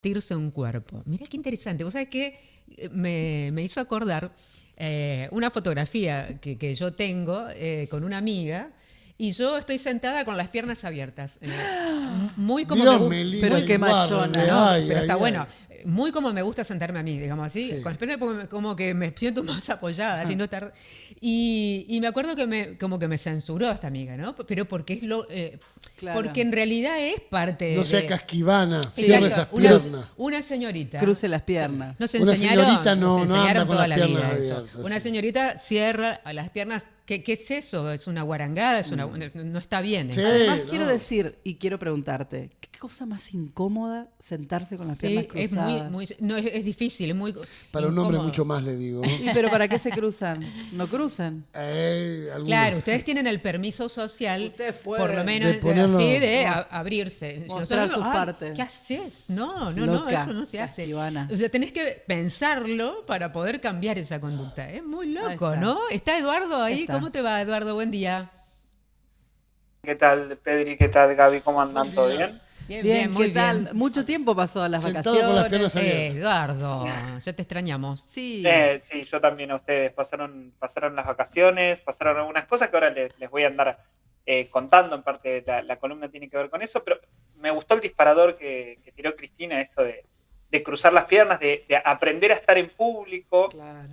Tirse un cuerpo. Mira qué interesante. Vos sabés que me hizo acordar una fotografía que yo tengo con una amiga y yo estoy sentada con las piernas abiertas. Muy como me Dios gusta, me libre Pero y qué guarde. machona. no, Ay, pero está ay, bueno. ay. Muy como me gusta sentarme a mí, digamos así, con Sí. las piernas como que me siento más apoyada, así no estar. Y me acuerdo que como que me censuró esta amiga, ¿no? Pero porque es porque Claro. en realidad es No parte sea de. casquivana, cierre Sí. Exacto, esas Cruz, piernas. una señorita. cruce las piernas. Una señorita Nos no anda enseñaron con toda las la piernas vida eso. abiertas. Una Sí. señorita cierra a las piernas. ¿Qué es eso? ¿Es una guarangada? No está bien Sí, eso. Además, quiero no. decir y quiero preguntarte, ¿qué cosa más incómoda sentarse con las piernas Sí, es muy, cruzadas? muy, no, es difícil, es muy Para un hombre incómodo. mucho más le digo, ¿no? ¿Y pero para qué se cruzan? ¿No cruzan? Algunos. Claro, ustedes tienen el permiso social, Ustedes por lo pueden menos De así, ponerlo. de abrirse. Mostrar Nosotros sus ay, partes. ¿qué haces? No, no, no, eso Loca, no se hace. casquivana. O sea, tenés que pensarlo para poder cambiar esa conducta. Es muy Ahí loco, está. ¿no? ¿Está Eduardo Ahí ahí? está. ¿Cómo te va, Eduardo? Buen día. ¿Qué tal, Pedri? ¿Qué tal, Gaby? ¿Cómo Buen andan? ¿Todo día. bien? Bien, bien, Bien, ¿qué muy bien. tal? Mucho tiempo pasó las Sentado con las vacaciones. piernas abiertas. Eduardo, ya te extrañamos. Sí, Sí, yo también a ustedes. Pasaron las vacaciones, pasaron algunas cosas que ahora les voy a andar contando. En parte, la columna tiene que ver con eso, pero me gustó el disparador que tiró Cristina, esto de cruzar las piernas, de aprender a estar en público. claro.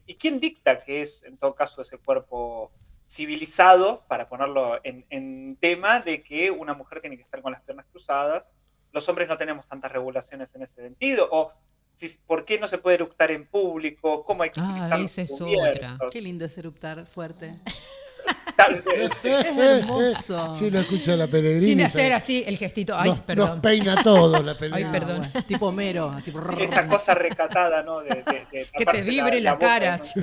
¿Y quién dicta que es, en todo caso, ese cuerpo civilizado, para ponerlo en tema, de que una mujer tiene que estar con las piernas cruzadas? Los hombres no tenemos tantas regulaciones en ese sentido, o por qué no se puede eructar en público, cómo hay que Ah, utilizar los esa es otra. cubiertos. Qué lindo es eruptar fuerte. Tal- Es hermoso. Sí, lo escucha la Sin Pellegrini. hacer así el gestito. Ay, Nos perdón. peina todo la Ay, No, Pellegrini. perdón. bueno, tipo Homero, así. Sí, esa cosa recatada, ¿no? De Que te taparse vibre la la boca. cara. ¿No? Sí.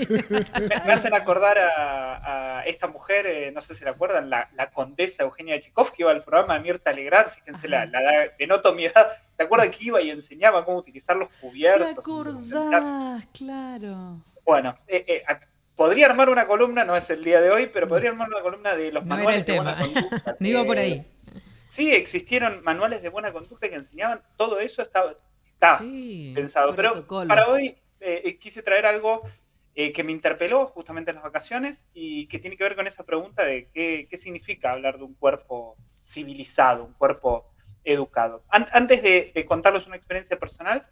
Me hacen acordar a esta mujer, no sé si la acuerdan, la condesa Eugenia Chikov, que iba al programa de Mirta Legrand. Fíjense, denoto mi edad. ¿Te acuerdas que iba y enseñaba cómo utilizar los ¿Te cubiertos? acordás? Claro. Bueno, podría armar una columna, no es el día de hoy, pero podría armar una columna de los No era el manuales de buena tema. conducta. No iba por ahí. Sí, existieron manuales de buena conducta que enseñaban todo eso, está Sí. pensado. Pero Protocolo. para hoy quise traer algo que me interpeló justamente en las vacaciones y que tiene que ver con esa pregunta de qué significa hablar de un cuerpo civilizado, un cuerpo educado. Antes de contarles una experiencia personal,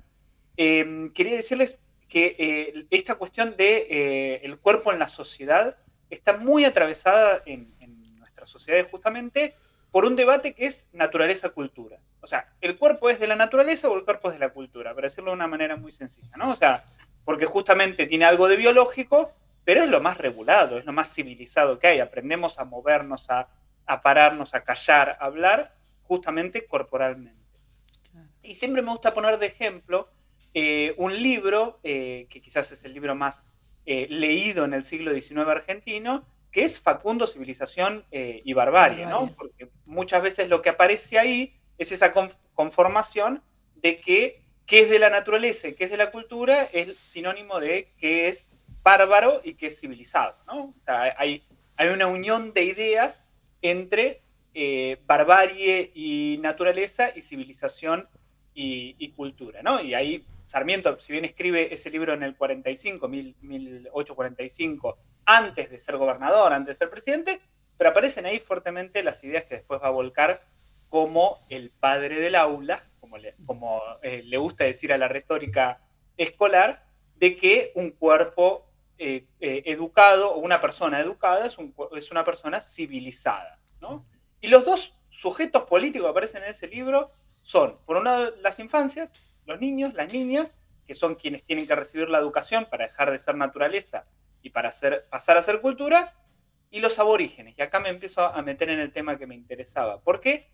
quería decirles que esta cuestión de el cuerpo en la sociedad está muy atravesada en nuestras sociedades justamente por un debate que es naturaleza-cultura. O sea, ¿el cuerpo es de la naturaleza o el cuerpo es de la cultura? Para decirlo de una manera muy sencilla, ¿no? O sea, porque justamente tiene algo de biológico, pero es lo más regulado, es lo más civilizado que hay. Aprendemos a movernos, a pararnos, a callar, a hablar, justamente corporalmente. Y siempre me gusta poner de ejemplo un libro, que quizás es el libro más leído en el siglo XIX argentino, que es Facundo, Civilización y Barbarie, ¿no? Barbarie. Porque muchas veces lo que aparece ahí es esa conformación de que qué es de la naturaleza y qué es de la cultura es sinónimo de qué es bárbaro y qué es civilizado, ¿no? O sea, hay una unión de ideas entre barbarie y naturaleza y civilización y cultura, ¿no? Y ahí Sarmiento, si bien escribe ese libro en el 45, 1845, antes de ser gobernador, antes de ser presidente, pero aparecen ahí fuertemente las ideas que después va a volcar como el padre del aula, como le gusta decir a la retórica escolar, de que un cuerpo educado o una persona educada es una persona civilizada, ¿no? Y los dos sujetos políticos que aparecen en ese libro son, por un lado, las infancias, los niños, las niñas, que son quienes tienen que recibir la educación para dejar de ser naturaleza y para pasar a ser cultura, y los aborígenes. Y acá me empiezo a meter en el tema que me interesaba. ¿Por qué?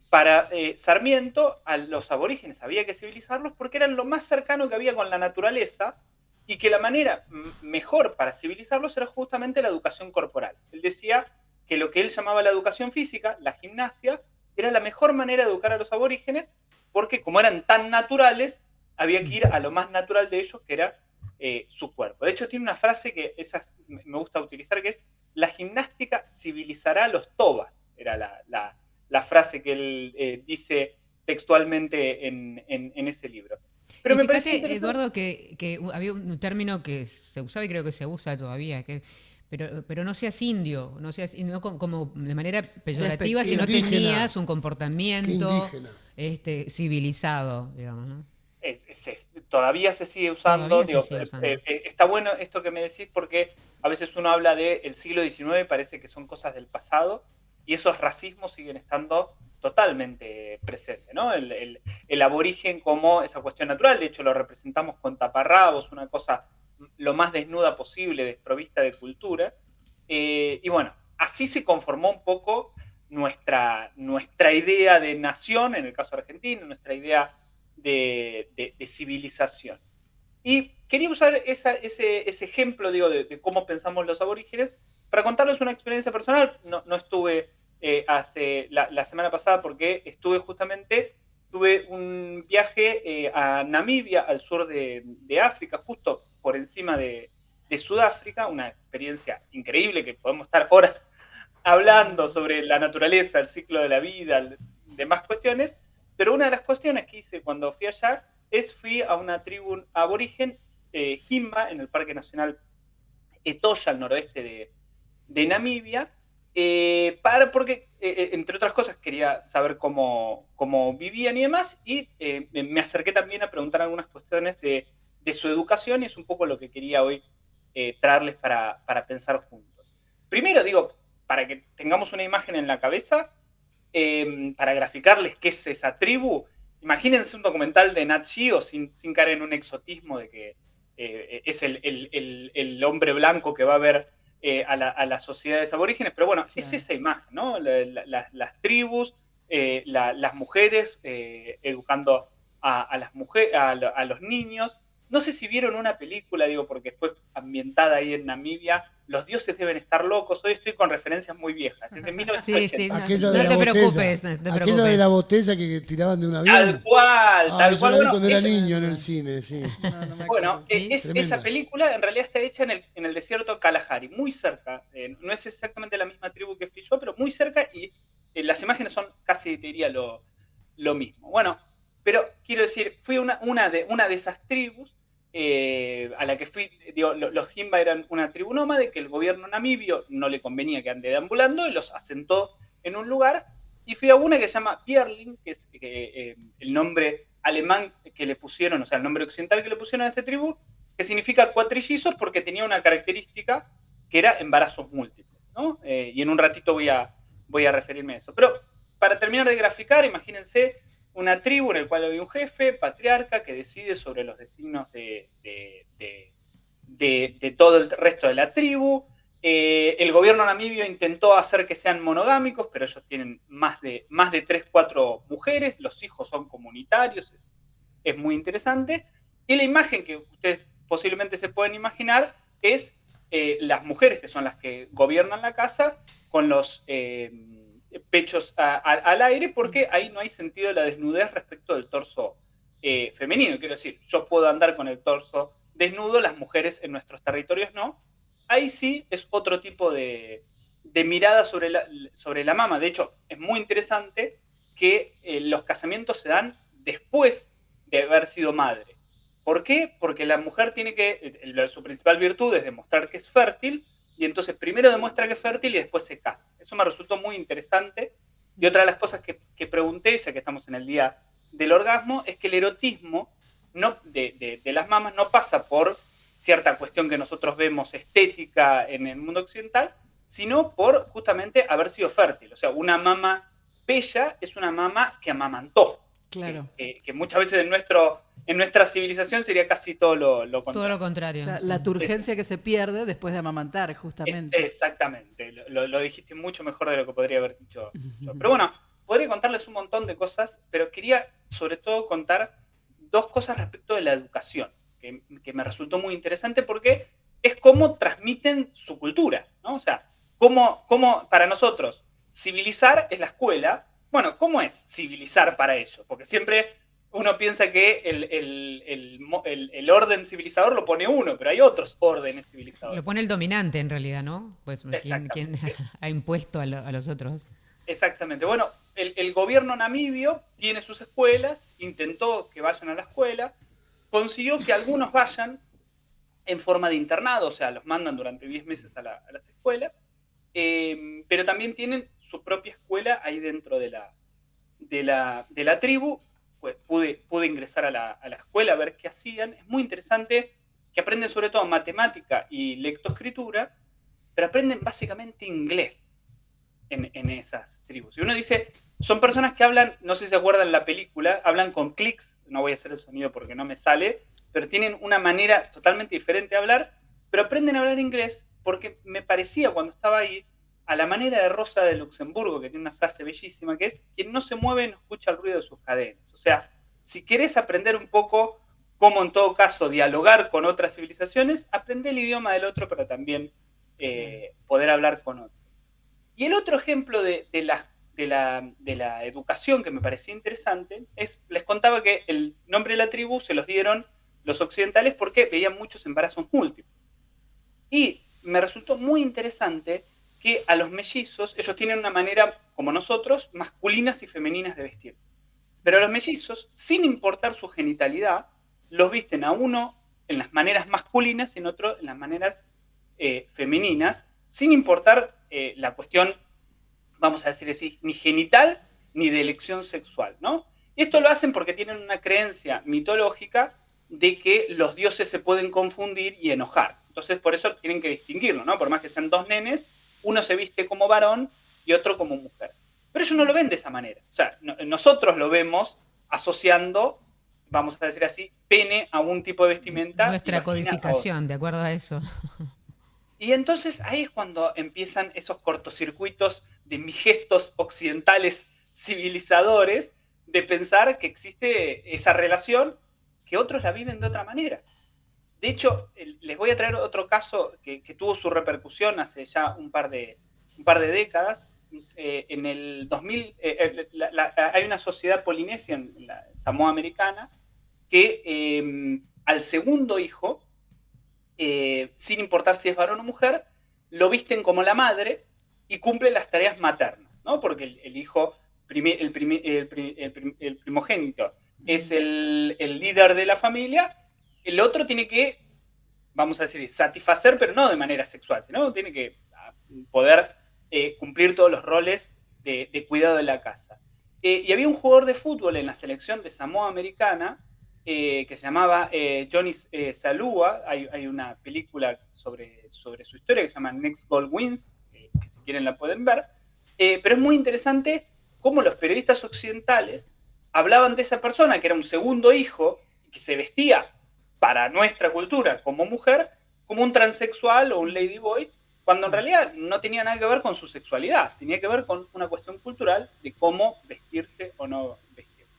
Para Sarmiento, a los aborígenes había que civilizarlos porque eran lo más cercano que había con la naturaleza y que la manera mejor para civilizarlos era justamente la educación corporal. Él decía que lo que él llamaba la educación física, la gimnasia, era la mejor manera de educar a los aborígenes porque como eran tan naturales, había que ir a lo más natural de ellos, que era su cuerpo. De hecho, tiene una frase que me gusta utilizar, que es: la gimnástica civilizará a los tobas. Era la frase que él dice textualmente en ese libro. Pero Y me parece fíjate, interesante. Eduardo, que había un término que se usaba y creo que se usa todavía, pero no seas indio, no como de manera peyorativa, si no Indígena. tenías un Qué comportamiento indígena. civilizado, digamos, ¿no? Todavía se sigue usando. Todavía se Digo, sigue usando. está bueno esto que me decís porque a veces uno habla del siglo XIX, parece que son cosas del pasado, y esos racismos siguen estando totalmente presentes, ¿no? El aborigen como esa cuestión natural, de hecho lo representamos con taparrabos, una cosa lo más desnuda posible, desprovista de cultura. Y bueno, así se conformó un poco nuestra idea de nación, en el caso argentino, nuestra idea de civilización. Y quería usar ese ejemplo, digo, de cómo pensamos los aborígenes para contarles una experiencia personal. No estuve hace la semana pasada porque tuve un viaje a Namibia, al sur de África, justo por encima de Sudáfrica, una experiencia increíble que podemos estar horas hablando sobre la naturaleza, el ciclo de la vida, demás cuestiones, pero una de las cuestiones que hice cuando fui allá fui a una tribu aborigen, Himba, en el Parque Nacional Etosha, al noroeste de Namibia, porque, entre otras cosas, quería saber cómo vivían y demás, y me acerqué también a preguntar algunas cuestiones de su educación, y es un poco lo que quería hoy traerles para pensar juntos. Primero, digo, para que tengamos una imagen en la cabeza, para graficarles qué es esa tribu, imagínense un documental de Nat Geo sin caer en un exotismo de que es el hombre blanco que va a ver a las sociedades aborígenes, pero bueno, es esa imagen, ¿no? Las tribus, las mujeres educando a los niños. No sé si vieron una película, digo, porque fue ambientada ahí en Namibia, Los dioses deben estar locos. Hoy estoy con referencias muy viejas, es de 1980. Sí, Aquella no de la te botella. preocupes, no te Aquella preocupes. de la botella que tiraban de un avión. Tal cual, Ah, tal yo cual. la vi Bueno, cuando era niño en el cine, sí. No me Bueno, acuerdo. ¿Sí? esa Tremenda. película en realidad está hecha en el desierto de Kalahari, muy cerca. No es exactamente la misma tribu que fui yo, pero muy cerca, y las imágenes son casi, te diría, lo mismo. Bueno, pero quiero decir, fui una de esas tribus a la que fui. Digo, los Himba eran una tribu nómade que el gobierno namibio no le convenía que ande deambulando y los asentó en un lugar. Y fui a una que se llama Bierling, que es el nombre alemán que le pusieron, o sea, el nombre occidental que le pusieron a esa tribu, que significa cuatrillizos porque tenía una característica que era embarazos múltiples, ¿no? Y en un ratito voy a referirme a eso. Pero para terminar de graficar, imagínense una tribu en la cual había un jefe, patriarca, que decide sobre los designios de todo el resto de la tribu. El gobierno namibio intentó hacer que sean monogámicos, pero ellos tienen más de 3, 4 mujeres, los hijos son comunitarios, es muy interesante. Y la imagen que ustedes posiblemente se pueden imaginar es las mujeres, que son las que gobiernan la casa, con los pechos al aire, porque ahí no hay sentido de la desnudez respecto del torso femenino. Quiero decir, yo puedo andar con el torso desnudo, las mujeres en nuestros territorios no. Ahí sí es otro tipo de mirada sobre la mama. De hecho, es muy interesante que los casamientos se dan después de haber sido madre. ¿Por qué? Porque la mujer tiene su principal virtud es demostrar que es fértil, y entonces primero demuestra que es fértil y después se casa. Eso me resultó muy interesante. Y otra de las cosas que pregunté, ya que estamos en el día del orgasmo, es que el erotismo de las mamas no pasa por cierta cuestión que nosotros vemos estética en el mundo occidental, sino por justamente haber sido fértil. O sea, una mama bella es una mama que amamantó. Claro. Que muchas veces en nuestra civilización sería casi todo lo contrario. Todo lo contrario. La turgencia que se pierde después de amamantar, justamente. Exactamente. Lo dijiste mucho mejor de lo que podría haber dicho yo. Pero bueno, podría contarles un montón de cosas, pero quería sobre todo contar 2 cosas respecto de la educación, que me resultó muy interesante porque es cómo transmiten su cultura, ¿no? O sea, cómo para nosotros civilizar es la escuela. Bueno, ¿cómo es civilizar para ellos? Porque siempre uno piensa que el orden civilizador lo pone uno, pero hay otros órdenes civilizadores. Lo pone el dominante en realidad, ¿no? Pues quien ha impuesto a los otros. Exactamente. Bueno, el gobierno namibio tiene sus escuelas, intentó que vayan a la escuela, consiguió que algunos vayan en forma de internado, o sea, los mandan durante 10 meses a las escuelas, pero también tienen su propia escuela ahí dentro de la tribu. Pues pude ingresar a la escuela a ver qué hacían. Es muy interesante que aprenden sobre todo matemática y lectoescritura, pero aprenden básicamente inglés en esas tribus. Y uno dice, son personas que hablan, no sé si se acuerdan la película, hablan con clics, no voy a hacer el sonido porque no me sale, pero tienen una manera totalmente diferente de hablar, pero aprenden a hablar inglés porque me parecía cuando estaba ahí a la manera de Rosa de Luxemburgo, que tiene una frase bellísima, que es: quien no se mueve no escucha el ruido de sus cadenas. O sea, si querés aprender un poco cómo en todo caso dialogar con otras civilizaciones, aprende el idioma del otro, pero también poder hablar con otros. Y el otro ejemplo de la educación que me parecía interesante es, les contaba que el nombre de la tribu se los dieron los occidentales porque veían muchos embarazos múltiples. Y me resultó muy interesante que a los mellizos, ellos tienen una manera, como nosotros, masculinas y femeninas de vestirse. Pero a los mellizos, sin importar su genitalidad, los visten a uno en las maneras masculinas y en otro en las maneras femeninas, sin importar la cuestión, vamos a decir así, ni genital ni de elección sexual, ¿no? Y esto lo hacen porque tienen una creencia mitológica de que los dioses se pueden confundir y enojar. Entonces, por eso tienen que distinguirlo, ¿no? Por más que sean dos nenes, uno se viste como varón y otro como mujer. Pero ellos no lo ven de esa manera. O sea, nosotros lo vemos asociando, vamos a decir así, pene a un tipo de vestimenta. Nuestra codificación, de acuerdo a eso. Y entonces ahí es cuando empiezan esos cortocircuitos de mis gestos occidentales civilizadores de pensar que existe esa relación que otros la viven de otra manera. De hecho, les voy a traer otro caso que tuvo su repercusión hace ya un par de décadas. En el 2000 hay una sociedad polinesia en la Samoa Americana que al segundo hijo, sin importar si es varón o mujer, lo visten como la madre y cumplen las tareas maternas, ¿no? Porque el hijo, el primogénito, es el líder de la familia. El otro tiene que, vamos a decir, satisfacer, pero no de manera sexual, sino tiene que poder cumplir todos los roles de cuidado de la casa. Y había un jugador de fútbol en la selección de Samoa Americana que se llamaba Johnny Salua. Hay una película sobre su historia que se llama Next Goal Wins, que si quieren la pueden ver. Pero es muy interesante cómo los periodistas occidentales hablaban de esa persona, que era un segundo hijo, que se vestía para nuestra cultura como mujer, como un transexual o un ladyboy, cuando en realidad no tenía nada que ver con su sexualidad, tenía que ver con una cuestión cultural de cómo vestirse o no vestirse.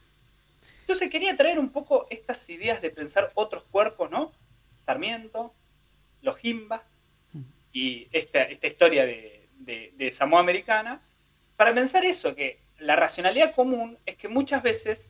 Entonces quería traer un poco estas ideas de pensar otros cuerpos, ¿no? Sarmiento, los Jimbas y esta historia de Samoa Americana, para pensar eso, que la racionalidad común es que muchas veces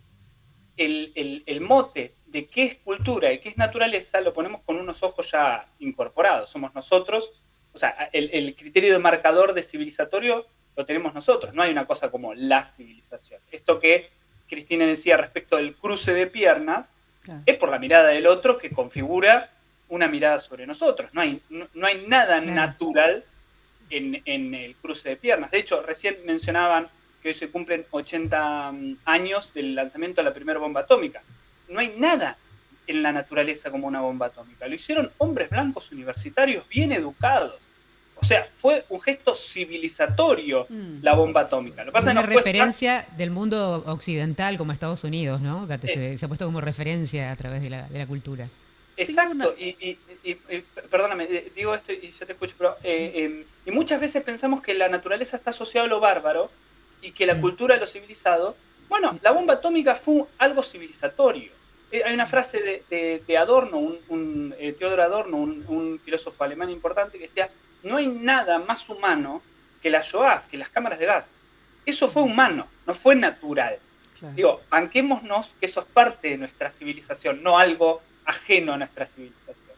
el mote de qué es cultura y qué es naturaleza lo ponemos con unos ojos ya incorporados. Somos nosotros, o sea, el criterio de marcador de civilizatorio lo tenemos nosotros. No hay una cosa como la civilización. Esto que Cristina decía respecto del cruce de piernas, claro, es por la mirada del otro que configura una mirada sobre nosotros. No hay nada, claro, natural en el cruce de piernas. De hecho, recién mencionaban que hoy se cumplen 80 años del lanzamiento de la primera bomba atómica. No hay nada en la naturaleza como una bomba atómica. Lo hicieron hombres blancos universitarios bien educados. O sea, fue un gesto civilizatorio la bomba atómica. Lo que pasa una referencia del mundo occidental como Estados Unidos, ¿no? Que se ha puesto como referencia a través de la cultura. Exacto. Y perdóname, digo esto y yo te escucho, pero y muchas veces pensamos que la naturaleza está asociada a lo bárbaro y que la cultura a lo civilizado. Bueno, la bomba atómica fue algo civilizatorio. Hay una frase de Adorno, Theodor Adorno, un filósofo alemán importante, que decía: no hay nada más humano que la Shoah, que las cámaras de gas. Eso fue humano, no fue natural. Claro. Digo, banquémonos que eso es parte de nuestra civilización, no algo ajeno a nuestra civilización.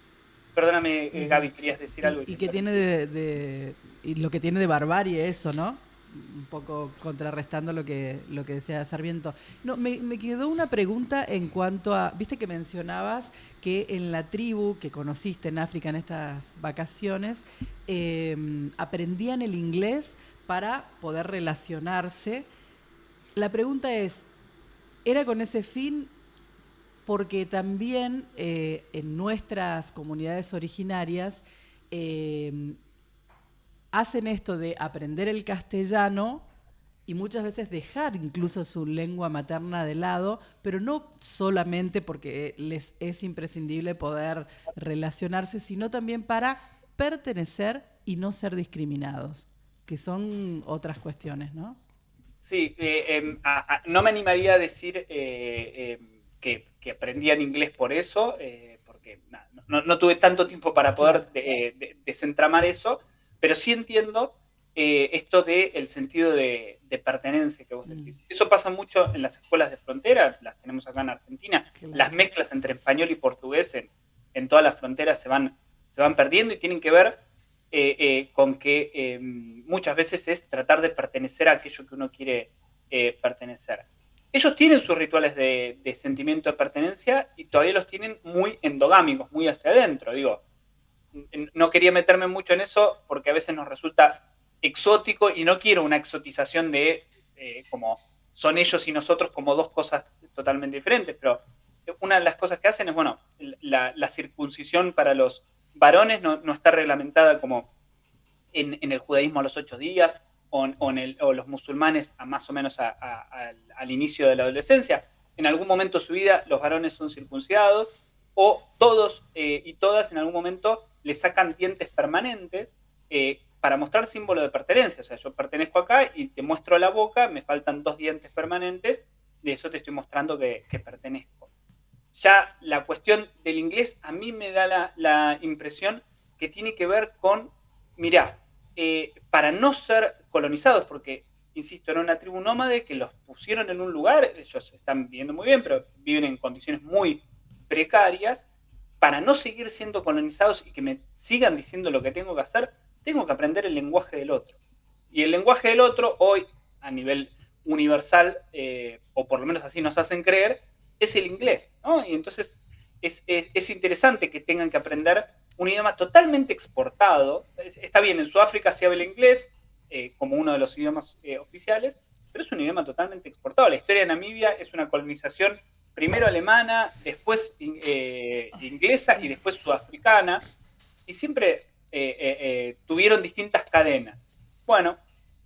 Perdóname, Gaby, querías decir algo. Y que tiene y lo que tiene de barbarie eso, ¿no? un poco contrarrestando lo que decía Sarmiento. No, me quedó una pregunta en cuanto a, viste que mencionabas que en la tribu que conociste en África en estas vacaciones, aprendían el inglés para poder relacionarse. La pregunta es, ¿era con ese fin? Porque también en nuestras comunidades originarias hacen esto de aprender el castellano y muchas veces dejar incluso su lengua materna de lado, pero no solamente porque les es imprescindible poder relacionarse, sino también para pertenecer y no ser discriminados, que son otras cuestiones, ¿no? Sí, no me animaría a decir que aprendían inglés por eso, porque no tuve tanto tiempo para poder desentramar eso, pero sí entiendo esto del sentido de pertenencia que vos decís. Eso pasa mucho en las escuelas de frontera, las tenemos acá en Argentina. Claro. Las mezclas entre español y portugués en todas las fronteras se van perdiendo y tienen que ver con que muchas veces es tratar de pertenecer a aquello que uno quiere pertenecer. Ellos tienen sus rituales de sentimiento de pertenencia y todavía los tienen muy endogámicos, muy hacia adentro. Digo, no quería meterme mucho en eso porque a veces nos resulta exótico y no quiero una exotización de como son ellos y nosotros como dos cosas totalmente diferentes, pero una de las cosas que hacen es, bueno, la circuncisión para los varones no está reglamentada como en el judaísmo a los 8 días o los musulmanes a más o menos al inicio de la adolescencia. En algún momento de su vida los varones son circuncidados o todos y todas en algún momento le sacan dientes permanentes para mostrar símbolo de pertenencia. O sea, yo pertenezco acá y te muestro la boca, me faltan 2 dientes permanentes, de eso te estoy mostrando que pertenezco. Ya la cuestión del inglés a mí me da la impresión que tiene que ver con, mirá, para no ser colonizados, porque, insisto, era una tribu nómade que los pusieron en un lugar, ellos están viviendo muy bien, pero viven en condiciones muy precarias, para no seguir siendo colonizados y que me sigan diciendo lo que tengo que hacer, tengo que aprender el lenguaje del otro. Y el lenguaje del otro, hoy, a nivel universal, o por lo menos así nos hacen creer, es el inglés, ¿no? Y entonces es interesante que tengan que aprender un idioma totalmente exportado. Está bien, en Sudáfrica se habla inglés como uno de los idiomas oficiales, pero es un idioma totalmente exportado. La historia de Namibia es una colonización primero alemana, después inglesa y después sudafricana, y siempre tuvieron distintas cadenas. Bueno,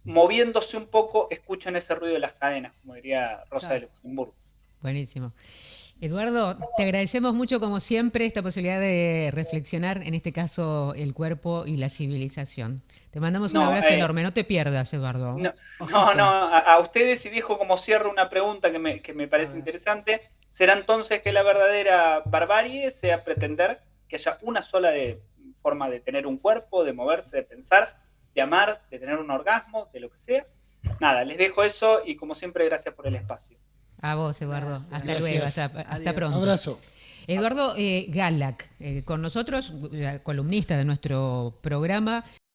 moviéndose un poco, escuchan ese ruido de las cadenas, como diría Rosa de Luxemburgo. Buenísimo. Eduardo, te agradecemos mucho como siempre esta posibilidad de reflexionar, en este caso el cuerpo y la civilización. Te mandamos un abrazo enorme, no te pierdas, Eduardo. A ustedes, y dejo como cierre una pregunta que me parece interesante. ¿Será entonces que la verdadera barbarie sea pretender que haya una sola forma de tener un cuerpo, de moverse, de pensar, de amar, de tener un orgasmo, de lo que sea? Nada, les dejo eso y como siempre, gracias por el espacio. A vos, Eduardo. Gracias. Hasta luego, hasta pronto. Abrazo. Eduardo Galac, con nosotros, columnista de nuestro programa.